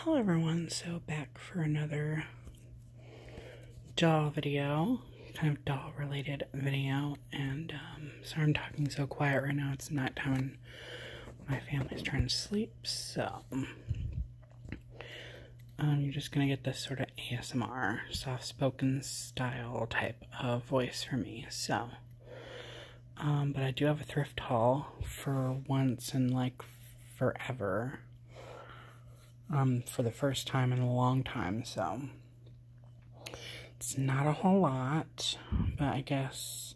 Hello everyone, so back for another doll video, kind of doll related video, and sorry I'm talking so quiet right now. It's nighttime and my family's trying to sleep, so you're just gonna get this sort of ASMR, soft-spoken style type of voice from me, so but I do have a thrift haul for once in like forever. For the first time in a long time, so it's not a whole lot, but I guess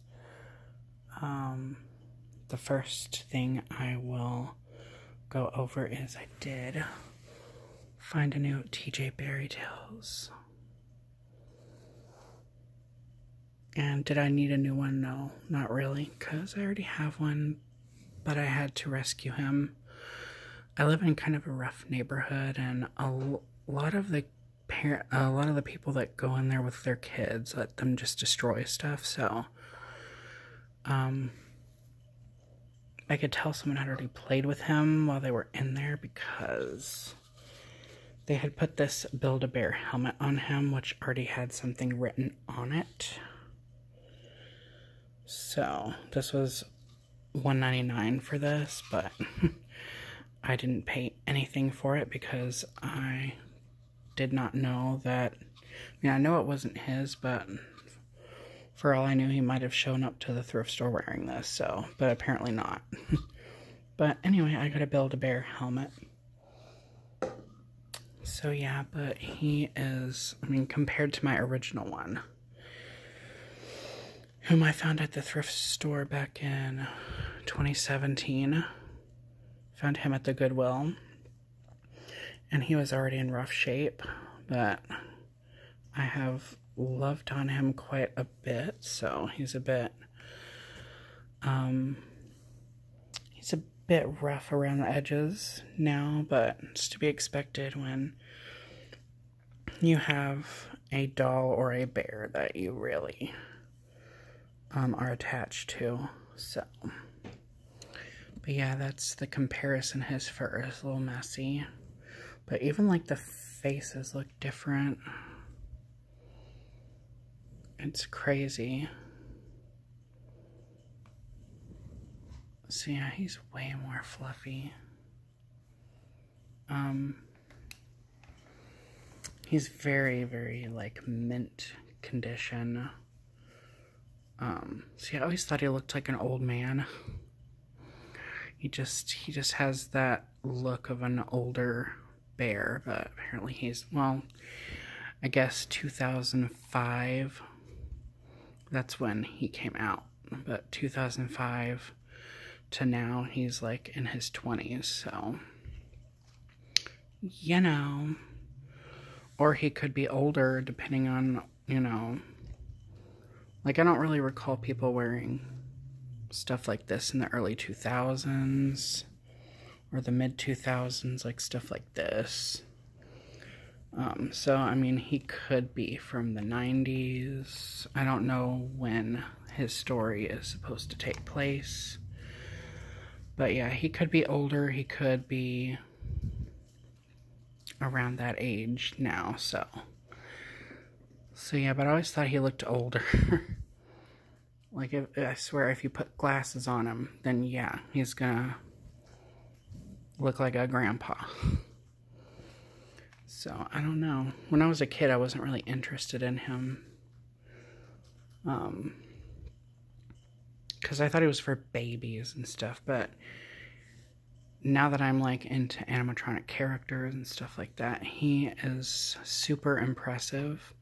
the first thing I will go over is I did find a new TJ Berry Tales. And did I need a new one? No, not really, because I already have one, but I had to rescue him. I live in kind of a rough neighborhood, and a lot of the people that go in there with their kids let them just destroy stuff. So, I could tell someone had already played with him while they were in there because they had put this Build-A-Bear helmet on him, which already had something written on it. So this was $1.99 for this, but I didn't pay anything for it because I did not know that, I know it wasn't his, but for all I knew, he might have shown up to the thrift store wearing this, so, but apparently not. But anyway, I got a Build-A-Bear helmet. So yeah, but he is, compared to my original one, whom I found at the thrift store back in 2017. Found him at the Goodwill, and he was already in rough shape, but I have loved on him quite a bit, so he's a bit rough around the edges now, but it's to be expected when you have a doll or a bear that you really are attached to, so. But yeah, that's the comparison. His fur is a little messy. But even like the faces look different. It's crazy. So yeah, he's way more fluffy. He's very, very like mint condition. See, I always thought he looked like an old man. He just has that look of an older bear, but apparently he's, well, I guess 2005, that's when he came out, but 2005 to now, he's like in his 20s, so, you know, or he could be older, depending on, you know, like, I don't really recall people wearing stuff like this in the early 2000s or the mid 2000s, like stuff like this. So I mean, he could be from the 90s. I don't know when his story is supposed to take place, but yeah, he could be older, he could be around that age now, so yeah, but I always thought he looked older. Like, I swear, if you put glasses on him, then yeah, he's gonna look like a grandpa. So, I don't know. When I was a kid, I wasn't really interested in him. Because I thought he was for babies and stuff, but now that I'm, like, into animatronic characters and stuff like that, he is super impressive.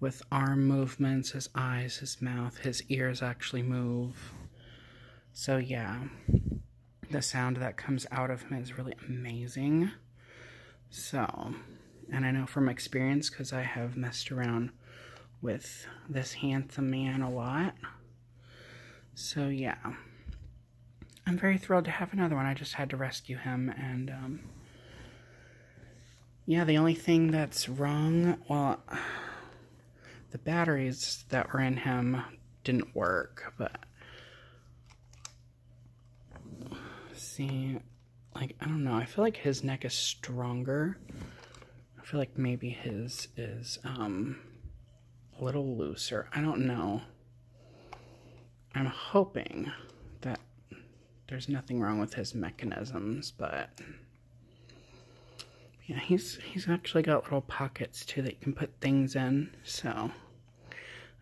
With arm movements, his eyes, his mouth, his ears actually move. So yeah, the sound that comes out of him is really amazing. So, and I know from experience, because I have messed around with this handsome man a lot. So yeah, I'm very thrilled to have another one. I just had to rescue him, and yeah, the only thing that's wrong, well, the batteries that were in him didn't work, but see, like, I don't know, I feel like his neck is stronger feel like maybe his is a little looser. I don't know. I'm hoping that there's nothing wrong with his mechanisms, but yeah, he's actually got little pockets too that you can put things in, so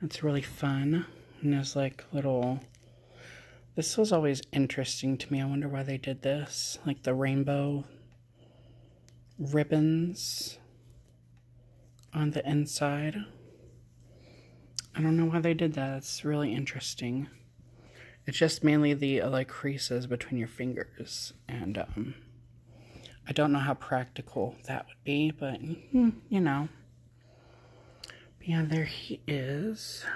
that's really fun. And there's like little, this was always interesting to me. I wonder why they did this, like the rainbow ribbons on the inside. I don't know why they did that. It's really interesting. It's just mainly the like creases between your fingers, and I don't know how practical that would be, but you know. But yeah, there he is.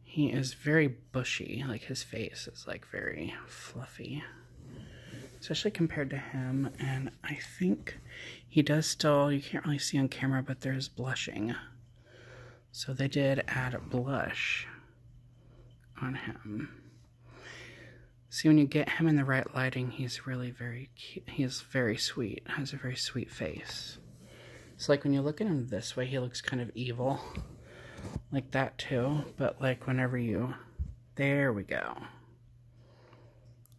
He is very bushy. Like his face is like very fluffy, especially compared to him. And I think he does still, you can't really see on camera, but there's blushing. So they did add a blush on him. See, when you get him in the right lighting, he's really very cute. He's very sweet, has a very sweet face. So like when you look at him this way, he looks kind of evil. Like that too, but like whenever you, there we go.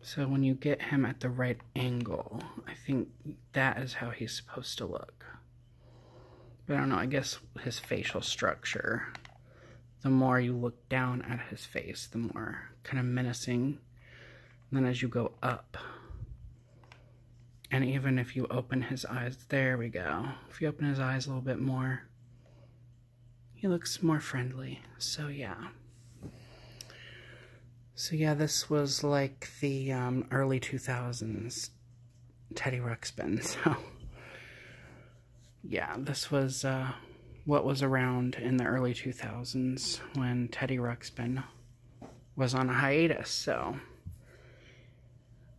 So when you get him at the right angle, I think that is how he's supposed to look. But I don't know, I guess his facial structure, the more you look down at his face, the more kind of menacing. And then as you go up, and even if you open his eyes, there we go. If you open his eyes a little bit more, he looks more friendly. So yeah. So yeah, this was like the early 2000s Teddy Ruxpin. So yeah, this was what was around in the early 2000s when Teddy Ruxpin was on a hiatus. So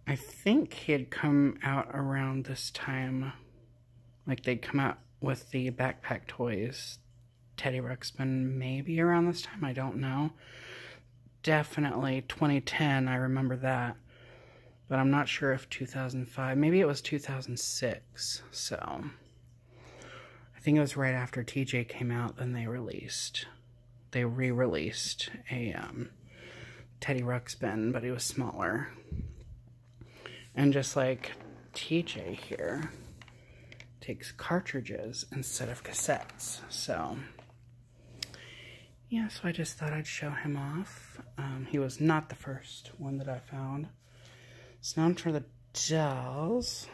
I think he had come out around this time, like they'd come out with the Backpack Toys Teddy Ruxpin maybe around this time, I don't know. Definitely 2010, I remember that. But I'm not sure if 2005, maybe it was 2006, so I think it was right after TJ came out, then they re-released a Teddy Ruxpin, but he was smaller. And just like TJ here, takes cartridges instead of cassettes, so yeah, so I just thought I'd show him off. He was not the first one that I found. So now for the dolls.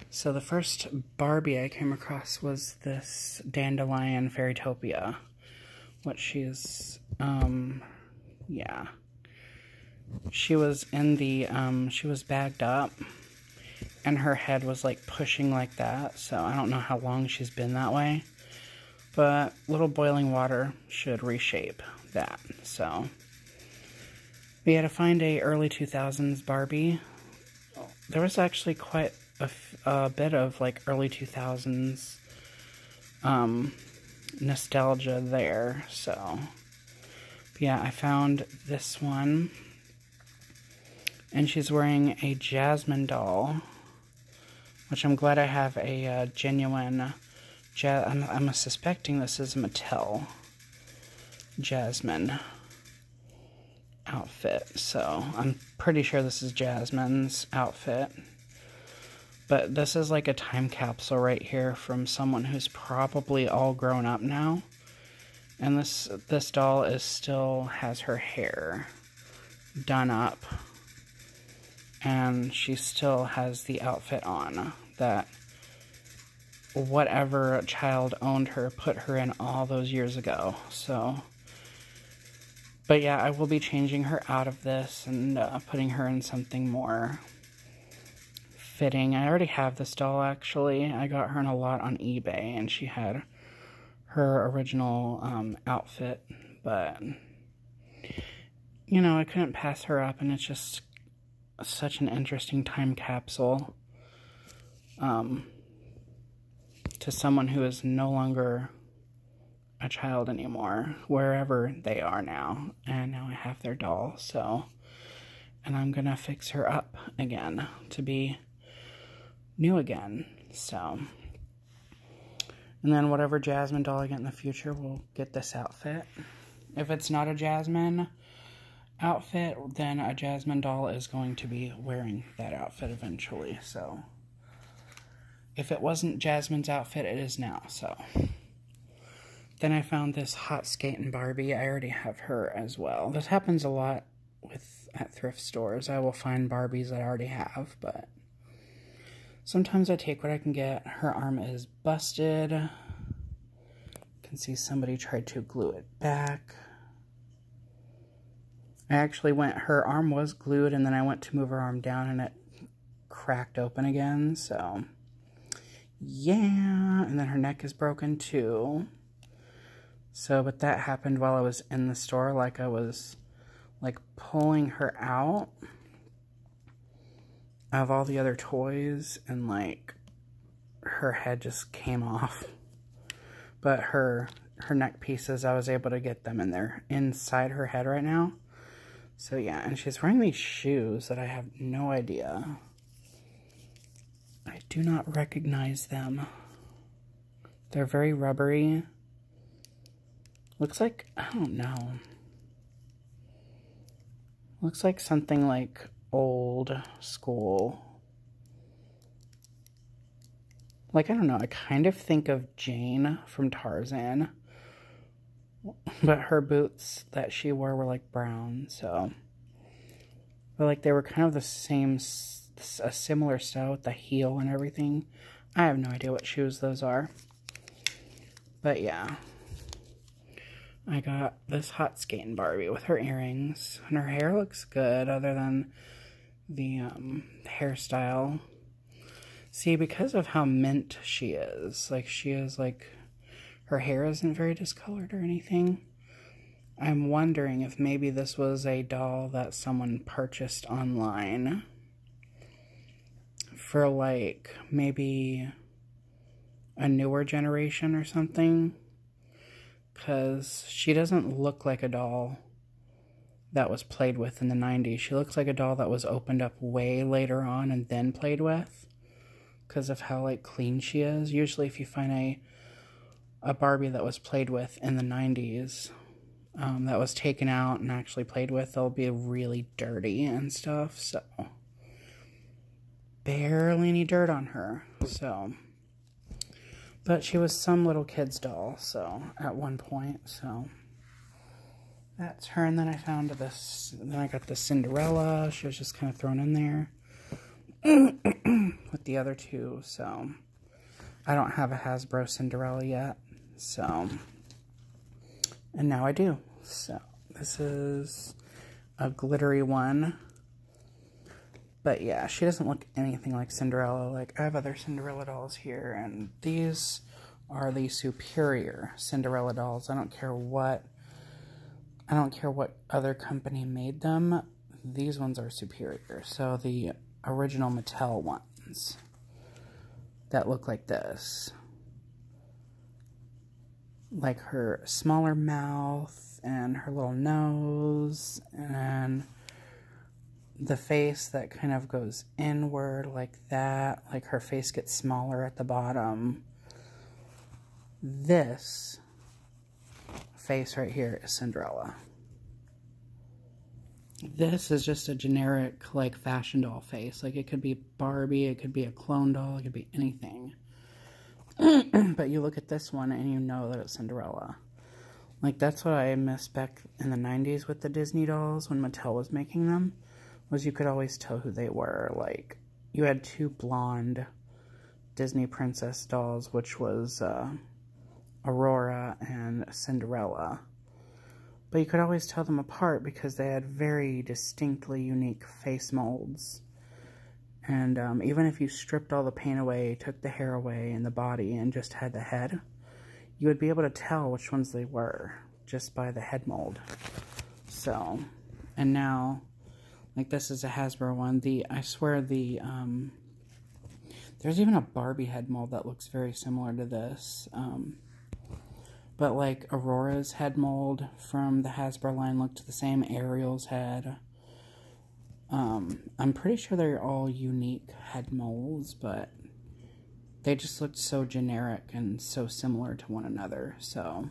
So the first Barbie I came across was this Dandelion Fairytopia. What she's, yeah. She was in the, she was bagged up, and her head was like pushing like that, so I don't know how long she's been that way. But little boiling water should reshape that, so. We had to find a early 2000s Barbie. There was actually quite a bit of like early 2000s nostalgia there, so. But yeah, I found this one. And she's wearing a Jasmine doll, which I'm glad I have a genuine, I'm suspecting this is Mattel Jasmine outfit, so I'm pretty sure this is Jasmine's outfit. But this is like a time capsule right here from someone who's probably all grown up now. And this doll is still has her hair done up. And she still has the outfit on that whatever child owned her put her in all those years ago. So, but yeah, I will be changing her out of this and putting her in something more fitting. I already have this doll, actually. I got her in a lot on eBay, and she had her original outfit, but you know, I couldn't pass her up, and it's just such an interesting time capsule to someone who is no longer a child anymore, wherever they are now. And now I have their doll, so, and I'm gonna fix her up again to be new again. So, and then whatever Jasmine doll I get in the future will get this outfit. If it's not a Jasmine outfit, then a Jasmine doll is going to be wearing that outfit eventually. So, if it wasn't Jasmine's outfit, it is now. So, then I found this hot skating Barbie. I already have her as well. This happens a lot at thrift stores. I will find Barbies that I already have, but sometimes I take what I can get. Her arm is busted. You can see somebody tried to glue it back. I actually her arm was glued, and then I went to move her arm down, and it cracked open again, so yeah. And then her neck is broken too. So, but that happened while I was in the store, like I was, like, pulling her out of all the other toys, and, like, her head just came off. But her neck pieces, I was able to get them in there, inside her head right now. So, yeah, and she's wearing these shoes that I have no idea. I do not recognize them. They're very rubbery. Looks like, I don't know. Looks like something like old school. Like, I don't know, I kind of think of Jane from Tarzan. But her boots that she wore were like brown, so. But like they were kind of the same, a similar style with the heel and everything. I have no idea what shoes those are. But yeah. I got this hot skating Barbie with her earrings. And her hair looks good other than the hairstyle. See, because of how mint she is, like she is like, her hair isn't very discolored or anything. I'm wondering if maybe this was a doll that someone purchased online for like maybe a newer generation or something. Because she doesn't look like a doll that was played with in the 90s. She looks like a doll that was opened up way later on and then played with. Because of how like clean she is. Usually if you find a Barbie that was played with in the 90s, that was taken out and actually played with, they'll be really dirty and stuff, so barely any dirt on her, so, but she was some little kid's doll, so, at one point, so, that's her. And then I found this, then I got the Cinderella. She was just kind of thrown in there with the other two, so I don't have a Hasbro Cinderella yet, so, and now I do. So this is a glittery one, but yeah, she doesn't look anything like Cinderella. Like, I have other Cinderella dolls here, and these are the superior Cinderella dolls. I don't care what other company made them. These ones are superior. So the original Mattel ones that look like this, like her smaller mouth and her little nose and the face that kind of goes inward like that, like her face gets smaller at the bottom. This face right here is Cinderella. This is just a generic, like, fashion doll face. Like, it could be Barbie, it could be a clone doll, it could be anything. But you look at this one and you know that it's Cinderella. Like, that's what I missed back in the 90s with the Disney dolls when Mattel was making them, was you could always tell who they were. Like, you had two blonde Disney princess dolls, which was Aurora and Cinderella. But you could always tell them apart because they had very distinctly unique face molds. And even if you stripped all the paint away, took the hair away and the body, and just had the head, you would be able to tell which ones they were just by the head mold. So, and now, like, this is a Hasbro one. I swear there's even a Barbie head mold that looks very similar to this. But, like, Aurora's head mold from the Hasbro line looked the same. Ariel's head. I'm pretty sure they're all unique head molds, but they just looked so generic and so similar to one another. So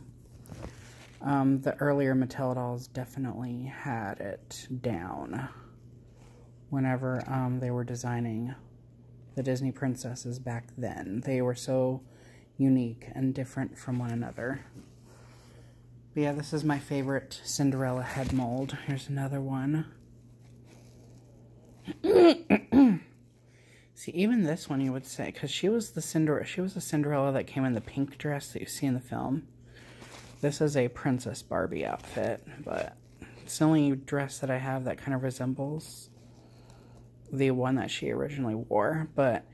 the earlier Mattel dolls definitely had it down whenever they were designing the Disney princesses back then. They were so unique and different from one another. But yeah, this is my favorite Cinderella head mold. Here's another one. See, even this one you would say, because she was the Cinderella that came in the pink dress that you see in the film. This is a Princess Barbie outfit, but it's the only dress that I have that kind of resembles the one that she originally wore. But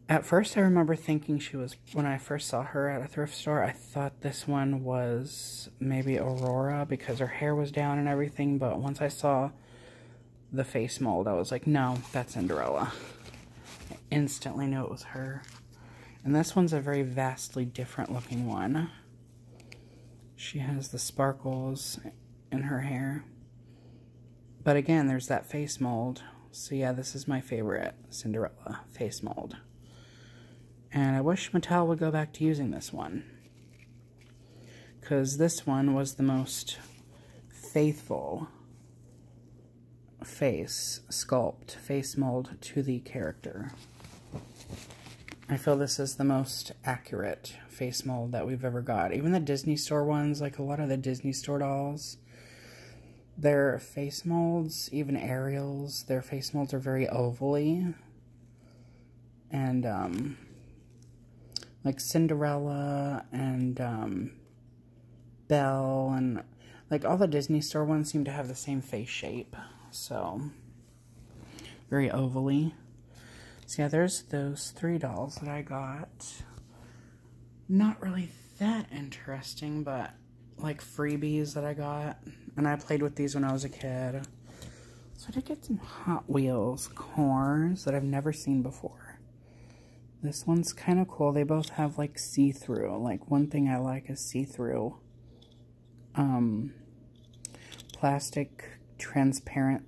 at first I remember thinking she was, when I first saw her at a thrift store, I thought this one was maybe Aurora because her hair was down and everything, but once I saw the face mold, I was like, no, that's Cinderella. I instantly knew it was her. And this one's a very vastly different looking one. She has the sparkles in her hair. But again, there's that face mold. So yeah, this is my favorite Cinderella face mold. And I wish Mattel would go back to using this one, because this one was the most faithful face mold to the character. I feel this is the most accurate face mold that we've ever got. Even the Disney Store ones, like a lot of the Disney Store dolls, their face molds, even Ariel's, their face molds are very ovally. And, like Cinderella and, Belle, and, like, all the Disney Store ones seem to have the same face shape. So, very ovally. So yeah, there's those 3 dolls that I got. Not really that interesting, but like freebies that I got. And I played with these when I was a kid. So I did get some Hot Wheels cars that I've never seen before. This one's kind of cool. They both have like see-through. Like, one thing I like is see-through plastic transparent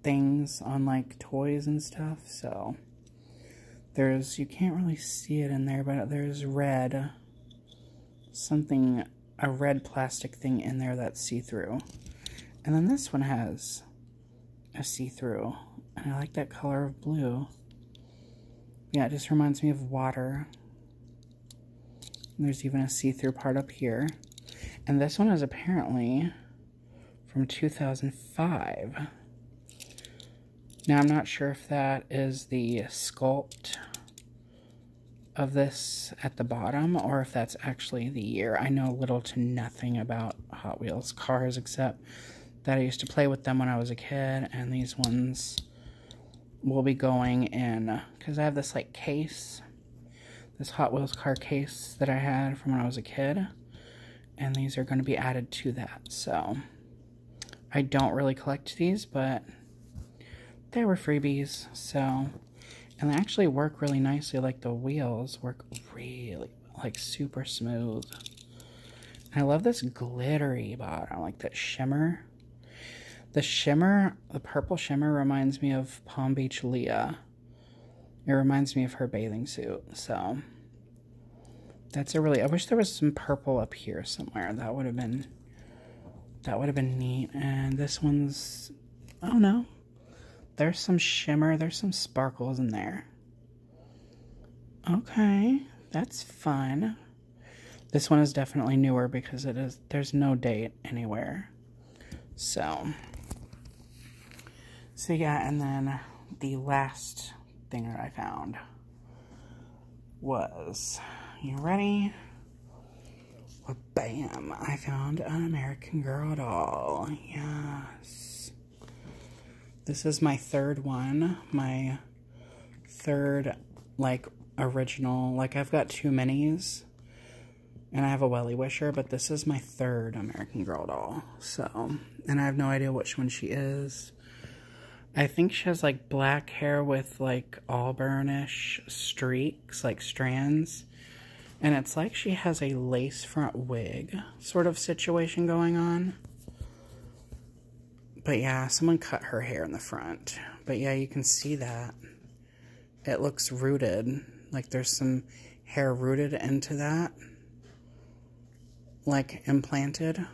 things on like toys and stuff. So there's, you can't really see it in there, but there's red, a red plastic thing in there that's see-through. And then this one has a see-through, and I like that color of blue. Yeah, it just reminds me of water. And there's even a see-through part up here. And this one is apparently from 2005. Now, I'm not sure if that is the sculpt of this at the bottom, or if that's actually the year. I know little to nothing about Hot Wheels cars, except that I used to play with them when I was a kid, and these ones will be going in, because I have this, like, case, this Hot Wheels car case that I had from when I was a kid, and these are going to be added to that. So I don't really collect these, but they were freebies. So, and they actually work really nicely. Like, the wheels work really, like, super smooth. And I love this glittery bottom, like that shimmer. The shimmer, the purple shimmer, reminds me of Palm Beach Leah. It reminds me of her bathing suit. So that's a really, I wish there was some purple up here somewhere. That would have been neat. And this one's, oh no, there's some shimmer, there's some sparkles in there. Okay, that's fun. This one is definitely newer because there's no date anywhere. So yeah, and then the last thing that I found was, you ready? Well, bam, I found an American Girl doll. Yes. This is my third one. My third, like, original. Like, I've got 2 minis, and I have a Welly Wisher, but this is my third American Girl doll. So, and I have no idea which one she is. I think she has, like, black hair with, like, auburnish streaks, like, strands. And it's like she has a lace front wig sort of situation going on. But yeah, someone cut her hair in the front. But yeah, you can see that. it looks rooted. Like there's some hair rooted into that. Like implanted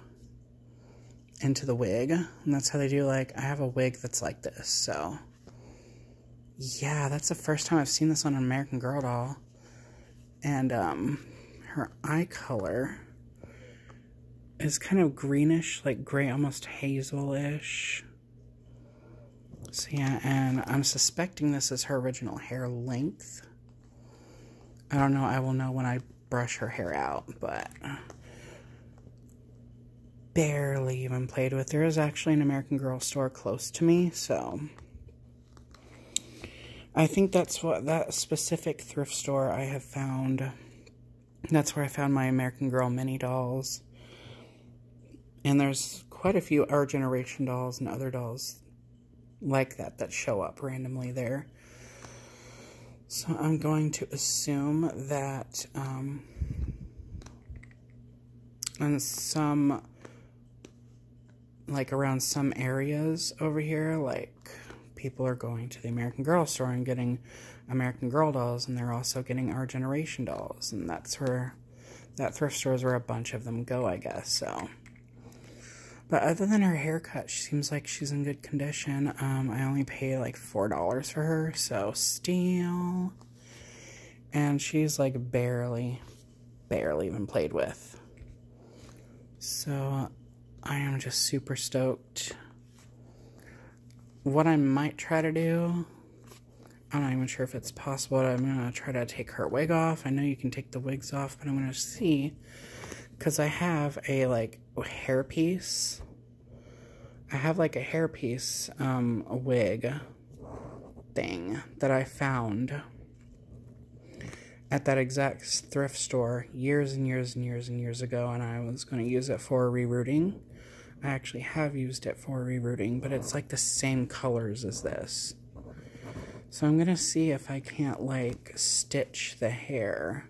into the wig. And that's how they do, like, I have a wig that's like this, so. Yeah, that's the first time I've seen this on an American Girl doll. And, her eye color is kind of greenish, like gray, almost hazel-ish. So yeah, and I'm suspecting this is her original hair length. I don't know, I will know when I brush her hair out, but barely even played with. There is actually an American Girl store close to me, so I think that's what, that specific thrift store I have found, that's where I found my American Girl mini dolls. And there's quite a few Our Generation dolls and other dolls like that that show up randomly there. So I'm going to assume that in some, like around some areas over here, like people are going to the American Girl store and getting American Girl dolls, and they're also getting Our Generation dolls, and that's where, that thrift store is where a bunch of them go, I guess, so. But other than her haircut, she seems like she's in good condition. I only paid like $4 for her, so steal. And she's like barely even played with. So I am just super stoked. What I might try to do, I'm not even sure if it's possible, but I'm going to try to take her wig off. I know you can take the wigs off, but I'm going to see, because I have a, like, hairpiece. I have, like, a hairpiece, a wig thing that I found at that exact thrift store years and years and years and years ago, and I was going to use it for rerouting. I actually have used it for rerouting, but it's, like, the same colors as this. So I'm going to see if I can't, like, stitch the hair.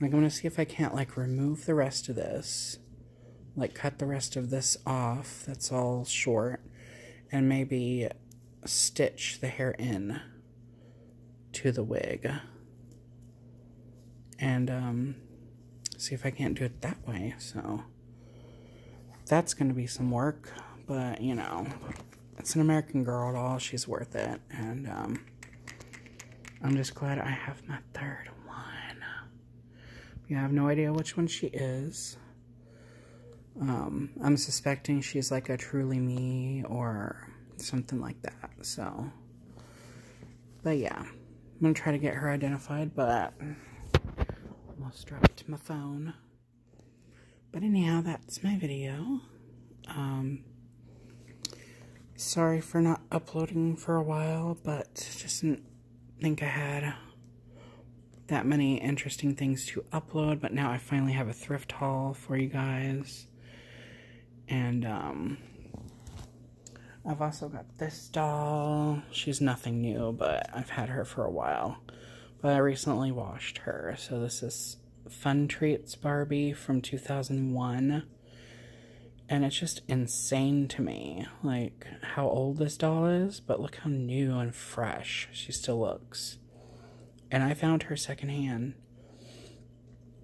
Like, I'm going to see if I can't, like, remove the rest of this. Like, cut the rest of this off. That's all short. And maybe stitch the hair in to the wig. And, see if I can't do it that way. So, that's going to be some work. But, you know, it's an American Girl doll. She's worth it. And, I'm just glad I have my third one. You have no idea which one she is. I'm suspecting she's like a Truly Me or something like that, so. But yeah, I'm gonna try to get her identified, but almost dropped my phone. But anyhow, that's my video. Sorry for not uploading for a while, but just didn't think I had that many interesting things to upload, but now I finally have a thrift haul for you guys. And, I've also got this doll. She's nothing new, but I've had her for a while. But I recently washed her. So this is Fun Treats Barbie from 2001. And it's just insane to me, like, how old this doll is, but look how new and fresh she still looks. And I found her secondhand.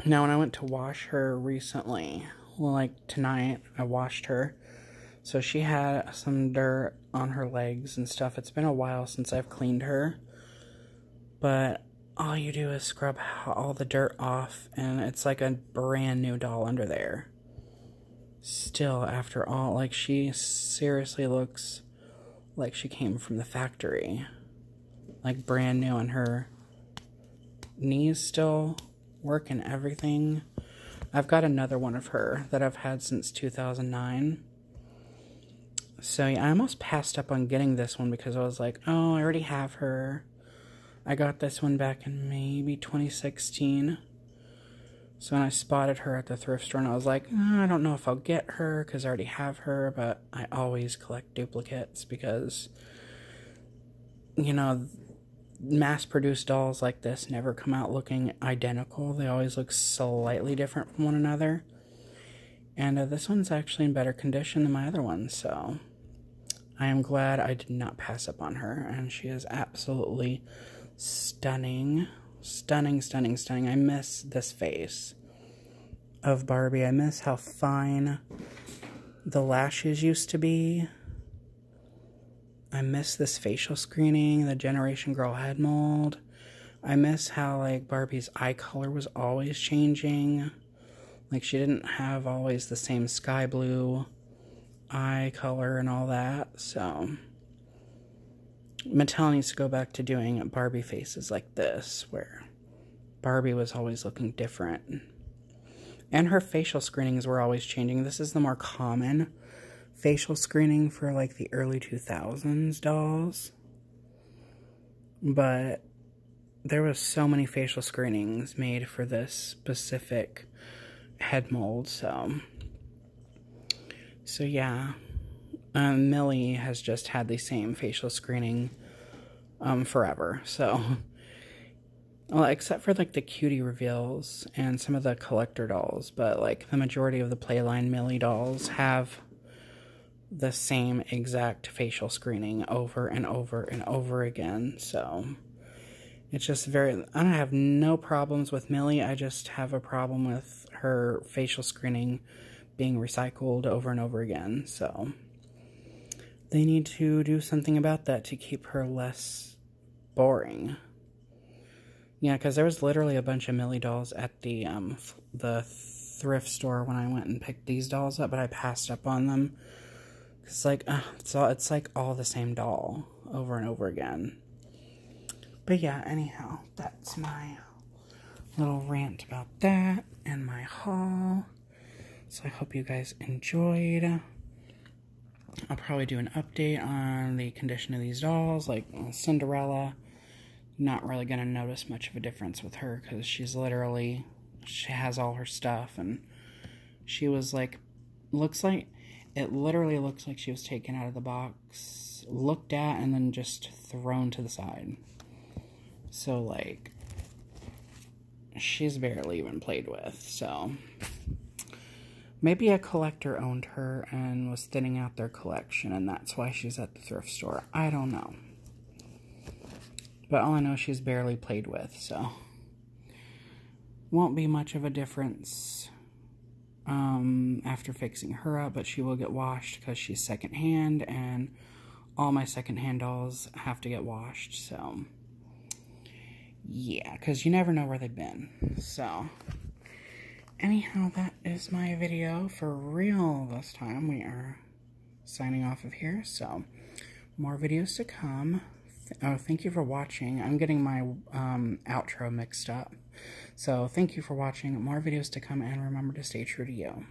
Now, when I went to wash her recently, well, like, tonight, I washed her. So she had some dirt on her legs and stuff. It's been a while since I've cleaned her. But all you do is scrub all the dirt off, and it's like a brand new doll under there. Still, after all, like, she seriously looks like she came from the factory. Like, brand new, and her knees still work and everything. I've got another one of her that I've had since 2009. So, yeah, I almost passed up on getting this one because I was like, oh, I already have her. I got this one back in maybe 2016. So when I spotted her at the thrift store, and I was like, oh, I don't know if I'll get her because I already have her, but I always collect duplicates because, you know, mass-produced dolls like this never come out looking identical. They always look slightly different from one another. And this one's actually in better condition than my other one, so I am glad I did not pass up on her, and she is absolutely stunning. Stunning, stunning, stunning. I miss this face of Barbie. I miss how fine the lashes used to be. I miss this facial screening, the Generation Girl head mold. I miss how, like, Barbie's eye color was always changing. Like, she didn't have always the same sky blue eye color and all that, so Mattel needs to go back to doing Barbie faces like this, where Barbie was always looking different. And her facial screenings were always changing. This is the more common facial screening for, like, the early 2000s dolls. But there was so many facial screenings made for this specific head mold, so yeah. Millie has just had the same facial screening forever, so, well, except for, like, the cutie reveals and some of the collector dolls, but, like, the majority of the Playline Millie dolls have the same exact facial screening over and over and over again, so it's just I don't have no problems with Millie, I just have a problem with her facial screening being recycled over and over again, so they need to do something about that to keep her less boring. Yeah, because there was literally a bunch of Millie dolls at the thrift store when I went and picked these dolls up, but I passed up on them. It's like, it's like all the same doll over and over again. But yeah, anyhow, that's my little rant about that and my haul. So I hope you guys enjoyed. I'll probably do an update on the condition of these dolls. Like, Cinderella, not really going to notice much of a difference with her because she has all her stuff, and she was like, it literally looks like she was taken out of the box, looked at, and then just thrown to the side. So, like, she's barely even played with, so maybe a collector owned her and was thinning out their collection, and that's why she's at the thrift store. I don't know. But all I know is she's barely played with, so won't be much of a difference after fixing her up, but she will get washed because she's secondhand, and all my secondhand dolls have to get washed, so yeah, because you never know where they've been. So anyhow, that is my video for real this time. We are signing off of here, so more videos to come. Thank you for watching. I'm getting my outro mixed up. So thank you for watching. More videos to come, and remember to stay true to you.